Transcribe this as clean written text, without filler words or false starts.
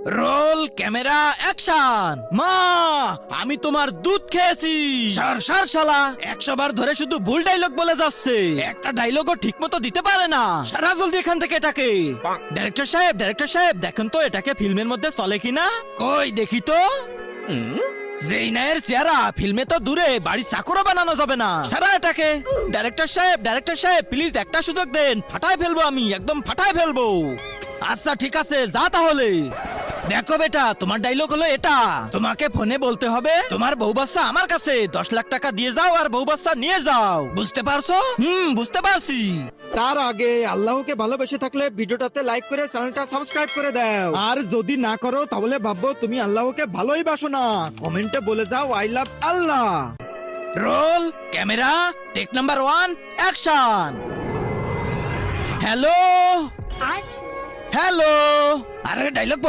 Roll camera action. মা, আমি তোমার দুধ খেয়েছি। সার সার শালা 100 বার ধরে শুধু ভুল ডায়লগ বলে যাচ্ছে, একটা ডায়লগও ঠিক মতো দিতে পারে না। সারা জলদি এখান থেকে এটাকে। ডাইরেক্টর সাহেব দেখেন তো এটাকে ফিল্মের মধ্যে চলে কিনা। কই দেখি তো। যেই নায়ের চেহারা ফিল্মে তো দূরে বাড়ির চাকরও বানানো যাবে না। সারা এটাকে। ডাইরেক্টর সাহেব প্লিজ একটা সুযোগ দেন, ফাটায় ফেলবো আমি, একদম ফাটায় ফেলবো। আচ্ছা ঠিক আছে, যা তাহলে। দেখো বেটা, তোমার ডায়লগ হলো এটা। তোমাকে ফোনে বলতে হবে তোমার বউ বাচ্চা আমার কাছে, 10 লাখ টাকা দিয়ে যাও আর বউ বাচ্চা নিয়ে যাও। বুঝতে পারছো? বুঝতে পারছি। তার আগে আল্লাহকে ভালোবেসে থাকলে ভিডিওটাতে লাইক করে চ্যানেলটা সাবস্ক্রাইব করে দাও, আর যদি না করো তাহলে ভাববো তুমি আল্লাহকে ভালোই বাসো না। কমেন্টে বলে যাও I love Allah. Roll camera take number 1 action. Hello hello, আরে ডায়লগ